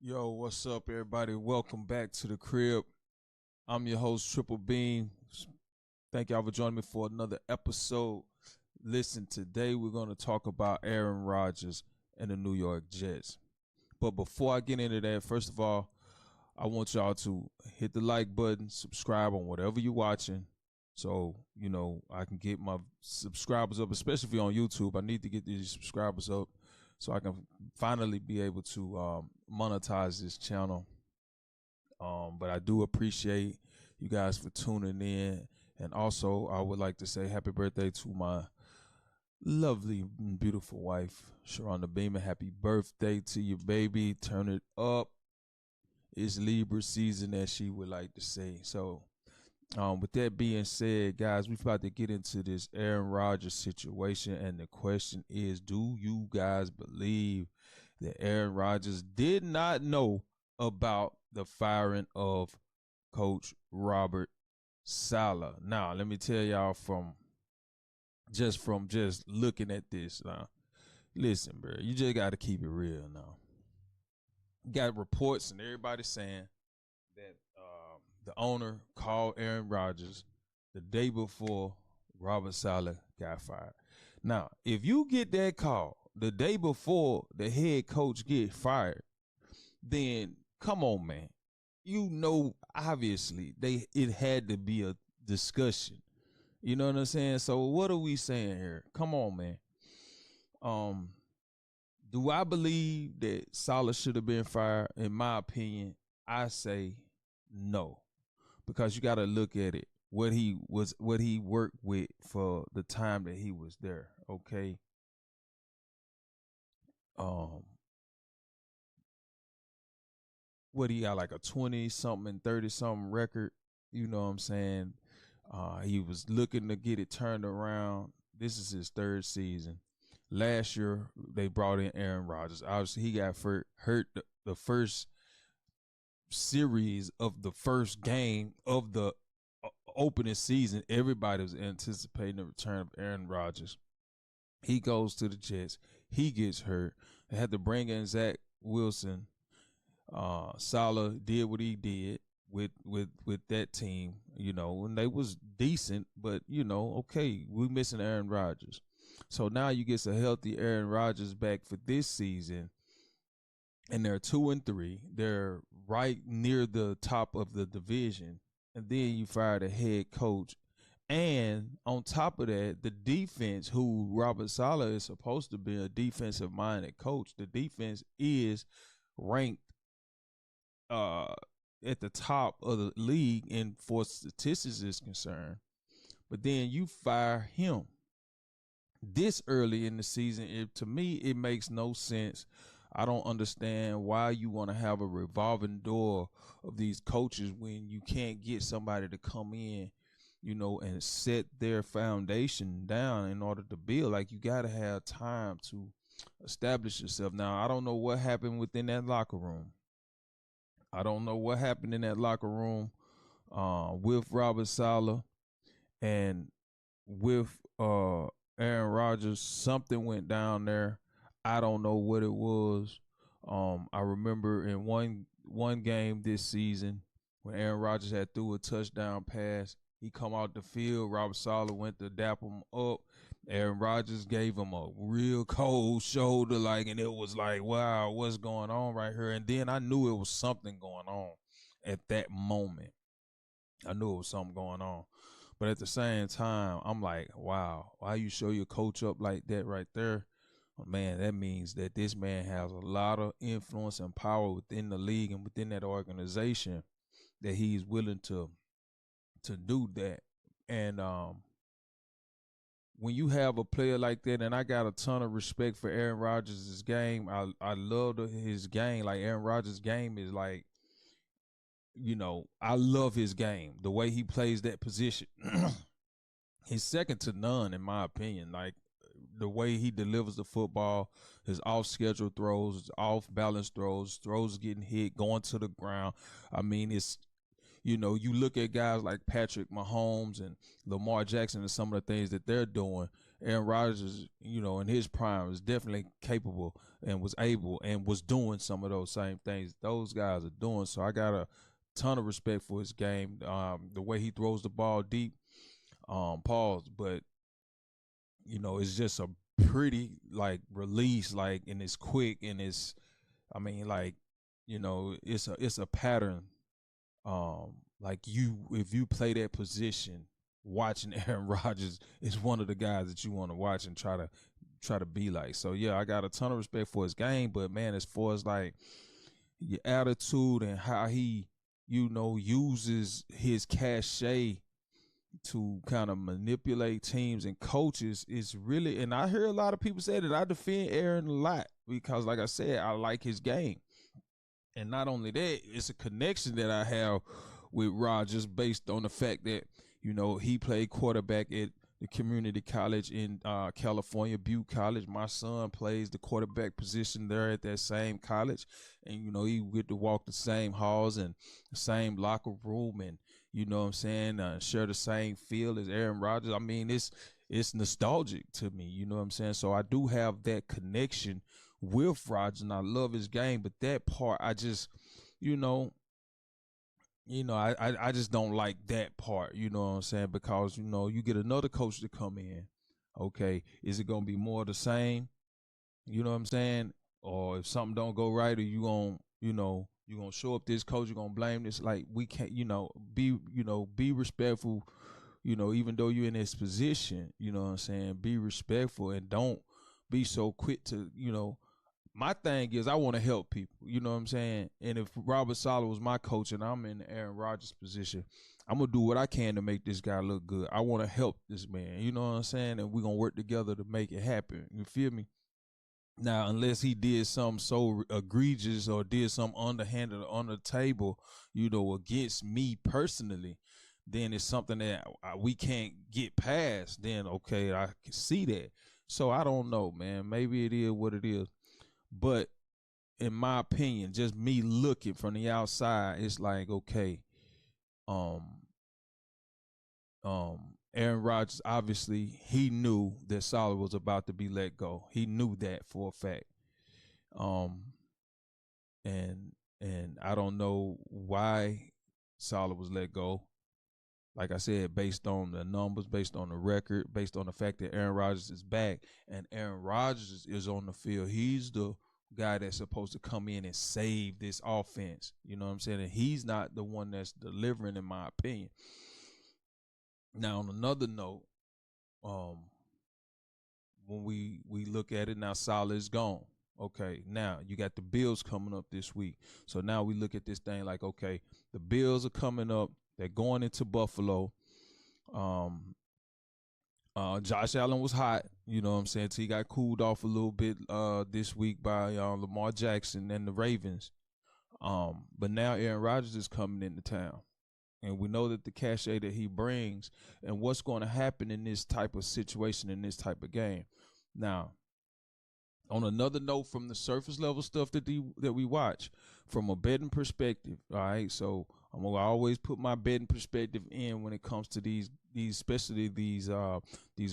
Yo, what's up, everybody? Welcome back to the crib. I'm your host, Triple Beam. Thank y'all for joining me for another episode. Listen, today we're going to talk about Aaron Rodgers and the New York Jets. But before I get into that, first of all, I want y'all to hit the like button, subscribe on whatever you're watching. So, I can get my subscribers up, especially if you're on YouTube. I need to get these subscribers up so I can finally be able to monetize this channel. But I do appreciate you guys for tuning in. And also, I would like to say happy birthday to my lovely and beautiful wife, Sharonda Beeman. Happy birthday to you, baby. Turn it up. It's Libra season, as she would like to say. So, with that being said, guys, we're about to get into this Aaron Rodgers situation. And the question is, do you guys believe that Aaron Rodgers did not know about the firing of Coach Robert Sala? Now, let me tell y'all from just looking at this. Now, listen, bro, you just got to keep it real now. You got reports and everybody saying that the owner called Aaron Rodgers the day before Robert Sala got fired. Now, if you get that call the day before the head coach get fired, then come on, man. Obviously, it had to be a discussion. You know what I'm saying? So what are we saying here? Come on, man. Do I believe that Saleh should have been fired? In my opinion, I say no. Because you got to look at it, what he worked with for the time that he was there, okay? What he got, like a 20-something, 30-something record, you know what I'm saying? He was looking to get it turned around. This is his third season. Last year, they brought in Aaron Rodgers. Obviously, he got hurt the first series of the first game of the opening season. Everybody was anticipating the return of Aaron Rodgers. He goes to the Jets. He gets hurt. They had to bring in Zach Wilson. Saleh did what he did with that team, and they was decent, but okay, we're missing Aaron Rodgers. So now you get a healthy Aaron Rodgers back for this season, and they're 2-3. They're right near the top of the division, and then you fire the head coach. And on top of that, the defense, who Robert Sala is supposed to be a defensive-minded coach, the defense is ranked at the top of the league in for statistics is concerned. But then you fire him this early in the season. To me, it makes no sense. I don't understand why you want to have a revolving door of these coaches when you can't get somebody to come in, and set their foundation down in order to build. Like, you got to have time to establish yourself. Now, I don't know what happened within that locker room. I don't know what happened in that locker room with Robert Sala and with Aaron Rodgers. Something went down there. I don't know what it was. I remember in one game this season when Aaron Rodgers had threw a touchdown pass. He come out the field. Robert Sala went to dap him up. Aaron Rodgers gave him a real cold shoulder, and it was like, wow, what's going on right here? And then I knew it was something going on at that moment. I knew it was something going on. But at the same time, I'm like, wow, why you show your coach up like that right there? Well, man, that means that this man has a lot of influence and power within the league and within that organization, that he's willing to do that. And when you have a player like that, and I got a ton of respect for Aaron Rodgers' game. I love his game. Like, Aaron Rodgers' game is like, I love his game. The way he plays that position. He's second to none, in my opinion. Like, the way he delivers the football, his off-schedule throws, his off-balance throws getting hit, going to the ground. I mean, it's, you look at guys like Patrick Mahomes and Lamar Jackson and some of the things that they're doing. Aaron Rodgers, in his prime, was definitely capable and was able and was doing some of those same things those guys are doing. So I got a ton of respect for his game, the way he throws the ball deep, pause, but it's just a pretty like release, like, and it's quick and it's, I mean, like, it's a pattern. Like if you play that position, watching Aaron Rodgers is one of the guys that you want to watch and try to be like. So yeah, I got a ton of respect for his game, but man, as far as like your attitude and how he, uses his cachet to kind of manipulate teams and coaches is really, and I hear a lot of people say that I defend Aaron a lot because, like I said, I like his game. And not only that, it's a connection that I have with Rodgers based on the fact that, he played quarterback at the community college in California, Butte College. My son plays the quarterback position there at that same college. And, he get to walk the same halls and the same locker room and, what I'm saying, share the same field as Aaron Rodgers. I mean, it's nostalgic to me, you know what I'm saying? So I do have that connection with Rodgers, and I love his game, but that part I just, I just don't like that part, you know what I'm saying? Because, you get another coach to come in. Okay, is it gonna be more of the same? You know what I'm saying? Or if something don't go right, or you gonna show up this coach, you're gonna blame this. Like, we can't, be respectful, even though you're in this position, you know what I'm saying? Be respectful and don't be so quick to, my thing is I want to help people, you know what I'm saying? And if Robert Sala was my coach and I'm in the Aaron Rodgers position, I'm going to do what I can to make this guy look good. I want to help this man, you know what I'm saying? And we're going to work together to make it happen. You feel me? Now, unless he did something so egregious or did something underhanded or under the table, against me personally, then it's something that we can't get past. Then, okay, I can see that. So I don't know, man. Maybe it is what it is. But in my opinion, just me looking from the outside, it's like, okay, um, Aaron Rodgers, obviously he knew that Saleh was about to be let go. He knew that for a fact. Um, and I don't know why Saleh was let go. Like I said, based on the numbers, based on the record, based on the fact that Aaron Rodgers is back and Aaron Rodgers is on the field. He's the guy that's supposed to come in and save this offense. You know what I'm saying? And he's not the one that's delivering, in my opinion. Now, on another note, when we look at it now, Saleh is gone. Okay, now you got the Bills coming up this week. So now we look at this thing like, okay, the Bills are coming up. They're going into Buffalo. Josh Allen was hot, you know what I'm saying? Till he got cooled off a little bit this week by Lamar Jackson and the Ravens. But now Aaron Rodgers is coming into town. And we know that the cachet that he brings and what's going to happen in this type of situation, in this type of game. Now, on another note, from the surface level stuff that we watch, from a betting perspective, all right. So I'm gonna always put my betting perspective in when it comes to these especially these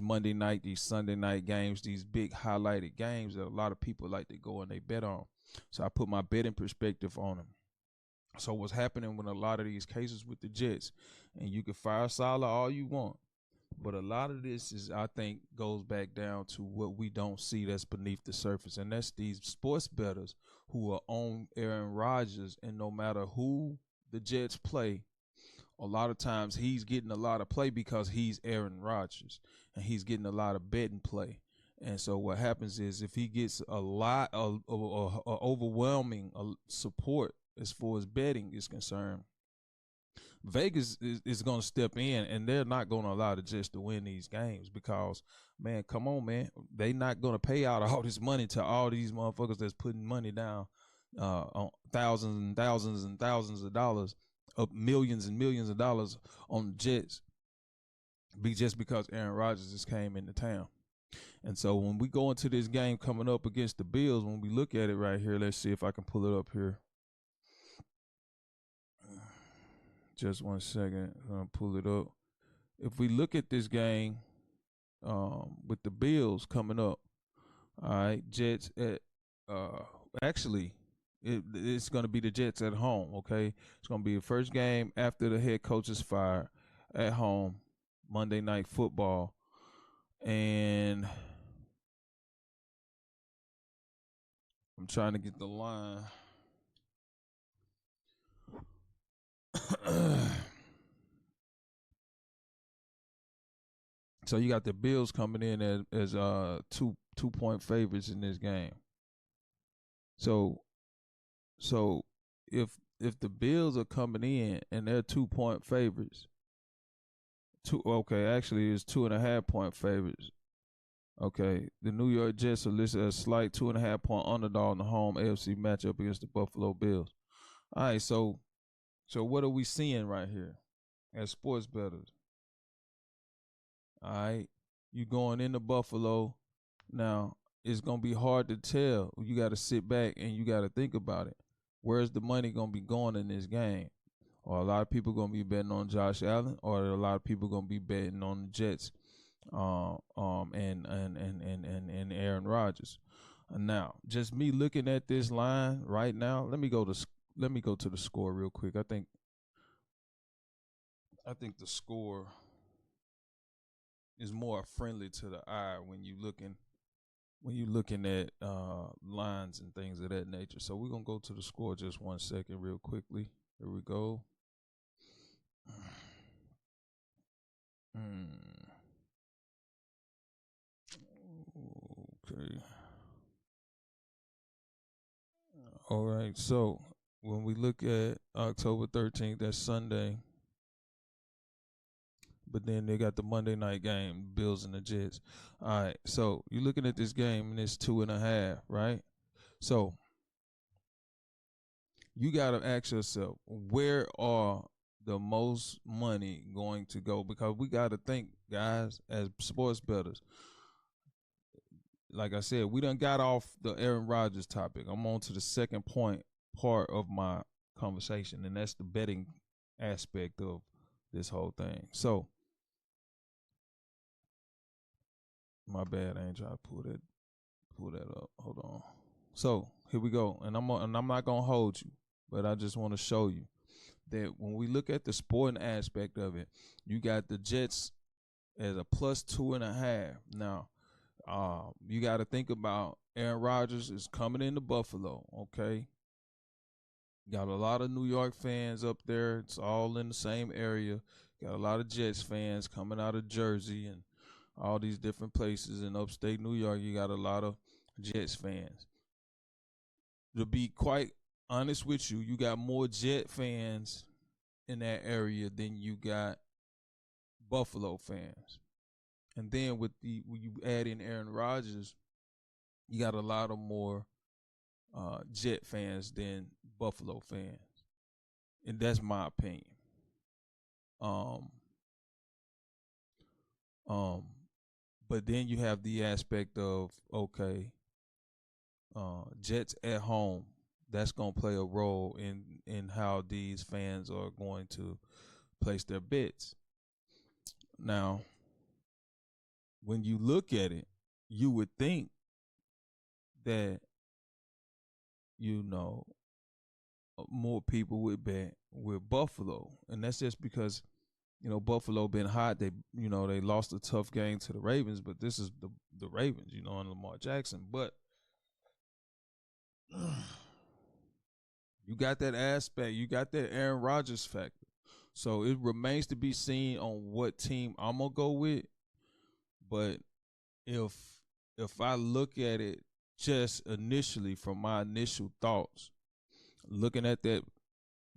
Monday night, these Sunday night games, these big highlighted games that a lot of people like to go and they bet on. So I put my betting perspective on them. So what's happening with a lot of these cases with the Jets, and you can fire Saleh all you want, but a lot of this is, I think, goes back down to what we don't see that's beneath the surface, and that's these sports bettors who are on Aaron Rodgers, and no matter who the Jets play, a lot of times he's getting a lot of play because he's Aaron Rodgers, and he's getting a lot of betting play. And so what happens is if he gets a lot of overwhelming support as far as betting is concerned, Vegas is going to step in, and they're not going to allow the Jets to win these games because, man, come on, man. They not going to pay out all this money to all these motherfuckers that's putting money down on thousands and thousands and thousands of dollars, of millions and millions of dollars on the Jets just because Aaron Rodgers just came into town. And so when we go into this game coming up against the Bills, when we look at it right here, let's see if I can pull it up here. Just 1 second. I'm going to pull it up. If we look at this game, with the Bills coming up. All right, Jets at actually it's going to be the Jets at home. Okay, it's going to be the first game after the head coach is fired at home, Monday Night Football, and I'm trying to get the line. So you got the Bills coming in as 2 point favorites in this game. So so if the Bills are coming in and they're 2 point favorites, actually it's 2.5 point favorites. Okay, the New York Jets are listed as slight 2.5 point underdog in the home AFC matchup against the Buffalo Bills. All right, so what are we seeing right here as sports bettors? All right, you going into Buffalo now. It's gonna be hard to tell. You got to sit back and you got to think about it. Where's the money gonna be going in this game? Or a lot of people gonna be betting on Josh Allen, or a lot of people gonna be betting on the Jets, and Aaron Rodgers. Now, just me looking at this line right now. Let me go to the score real quick. I think the score is more friendly to the eye when you looking at lines and things of that nature. So we're gonna go to the score just 1 second, real quickly. Here we go. Okay. All right. So when we look at October 13th, that's Sunday. But then they got the Monday night game, Bills and the Jets. All right. So you're looking at this game and it's 2.5, right? So you got to ask yourself, where are the most money going to go? Because we got to think, guys, as sports bettors. Like I said, we done got off the Aaron Rodgers topic. I'm on to the second part of my conversation, and that's the betting aspect of this whole thing. So, my bad, I ain't trying to pull that up. Hold on. So here we go, and I'm not gonna hold you, but I just want to show you that when we look at the sporting aspect of it, you got the Jets as a plus 2.5. Now, you got to think about Aaron Rodgers is coming into Buffalo. Okay, got a lot of New York fans up there. It's all in the same area. Got a lot of Jets fans coming out of Jersey and all these different places in upstate New York. You got a lot of Jets fans. To be quite honest with you, you got more Jet fans in that area than you got Buffalo fans. And then when you add in Aaron Rodgers, you got a lot of more Jet fans than Buffalo fans, and that's my opinion. Um, um, but then you have the aspect of, okay, Jets at home. That's gonna play a role in how these fans are going to place their bets. Now, when you look at it, you would think that, you know, more people would bet with Buffalo, and that's just because, you know, Buffalo been hot. They they lost a tough game to the Ravens, but this is the Ravens, and Lamar Jackson. But you got that aspect, you got that Aaron Rodgers factor. So it remains to be seen on what team I'm gonna go with. But if I look at it just initially from my initial thoughts, looking at that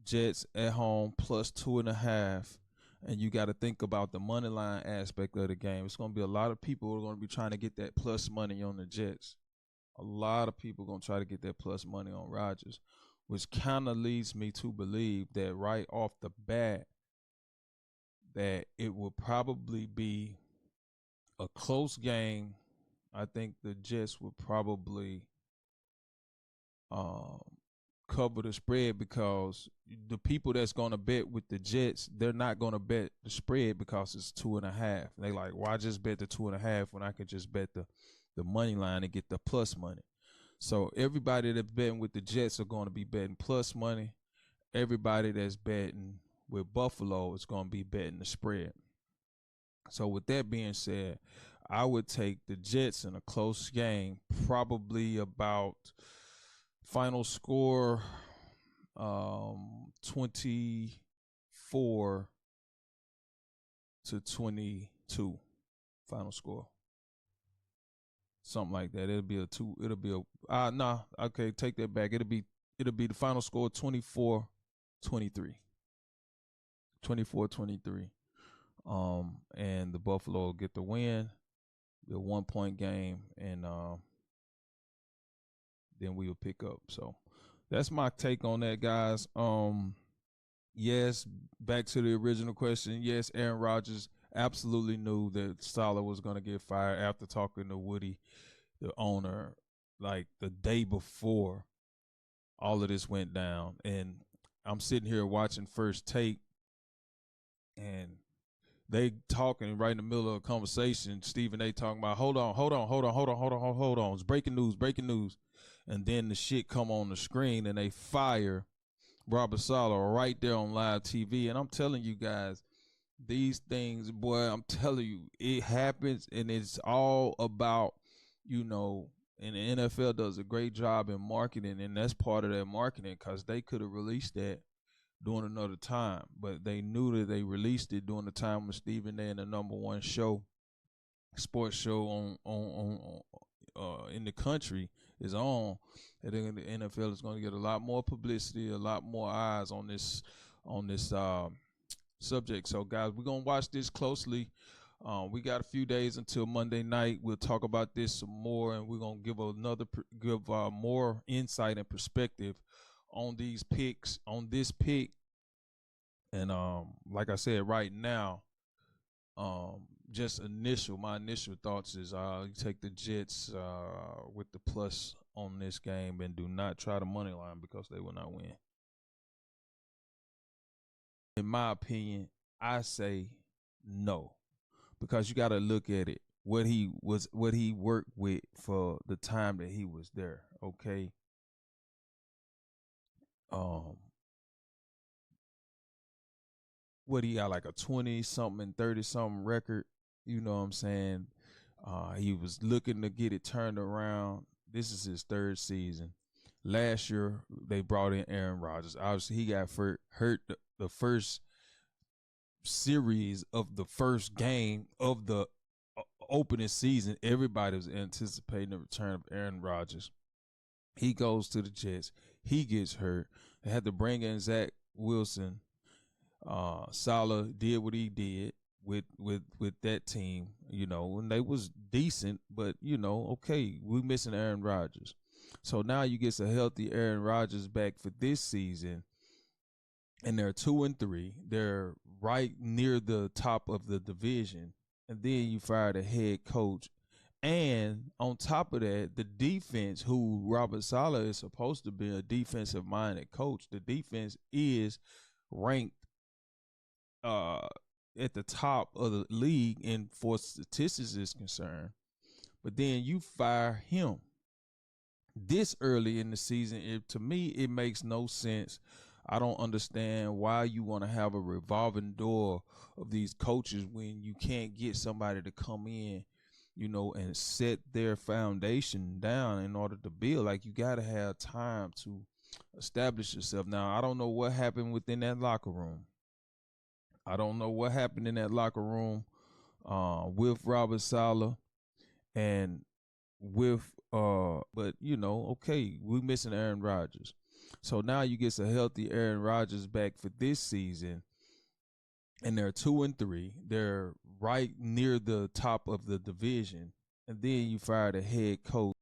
Jets at home plus 2.5, and you got to think about the money line aspect of the game. It's going to be a lot of people who are going to be trying to get that plus money on the Jets. A lot of people are going to try to get that plus money on Rodgers, which kind of leads me to believe that right off the bat that it will probably be a close game. I think the Jets will probably cover the spread because the people that's gonna bet with the Jets, they're not gonna bet the spread because it's 2.5. They like, why just bet the 2.5 when I could just bet the money line and get the plus money? So everybody that's betting with the Jets are going to be betting plus money. Everybody that's betting with Buffalo is going to be betting the spread. So with that being said, I would take the Jets in a close game, probably about final score 24 to 22. Final score. Something like that. It'll be a nah, okay, take that back. It'll be the final score 24-23. 24-23. And the Buffalo will get the win, the 1 point game, and then we will pick up. So that's my take on that, guys. Yes, back to the original question. Yes, Aaron Rodgers absolutely knew that Saleh was going to get fired after talking to Woody, the owner, like the day before all of this went down. And I'm sitting here watching First Take, and they talking right in the middle of a conversation. Stephen A. talking about, hold on. It's breaking news. And then the shit come on the screen, and they fire Robert Sala right there on live TV. And I'm telling you guys, these things, boy, I'm telling you, it happens, and it's all about, and the NFL does a great job in marketing, and that's part of their marketing, because they could have released that during another time, but they knew that they released it during the time when Stephen A. and the number one show, sports show on in the country is on. And then the NFL is going to get a lot more publicity, a lot more eyes on this subject. So, guys, we're gonna watch this closely. We got a few days until Monday night. We'll talk about this some more, and we're gonna give more insight and perspective on these picks, on this pick. And like I said, right now, just my initial thoughts is you take the Jets with the plus on this game, and do not try the money line because they will not win. In my opinion, I say no, because you got to look at it, what he worked with for the time that he was there. Okay. What he got, like a 20-something and 30-something record. You know what I'm saying? He was looking to get it turned around. This is his third season. Last year, they brought in Aaron Rodgers. Obviously, he got hurt the first series of the first game of the opening season. Everybody was anticipating the return of Aaron Rodgers. He goes to the Jets. He gets hurt. They had to bring in Zach Wilson. Saleh did what he did with that team, and they was decent, but okay, we missing Aaron Rodgers. So now you get a healthy Aaron Rodgers back for this season, and they're 2-3. They're right near the top of the division, and then you fire the head coach. And on top of that, the defense, who Robert Sala is supposed to be a defensive-minded coach, the defense is ranked at the top of the league in for statistics is concerned. But then you fire him this early in the season. To me, it makes no sense. I don't understand why you want to have a revolving door of these coaches when you can't get somebody to come in, and set their foundation down in order to build. Like, you got to have time to establish yourself. Now, I don't know what happened within that locker room. I don't know what happened in that locker room with Robert Sala and with but okay, we missing Aaron Rodgers. So now you get a healthy Aaron Rodgers back for this season, and they're 2-3. They're right near the top of the division, and then you fire the head coach.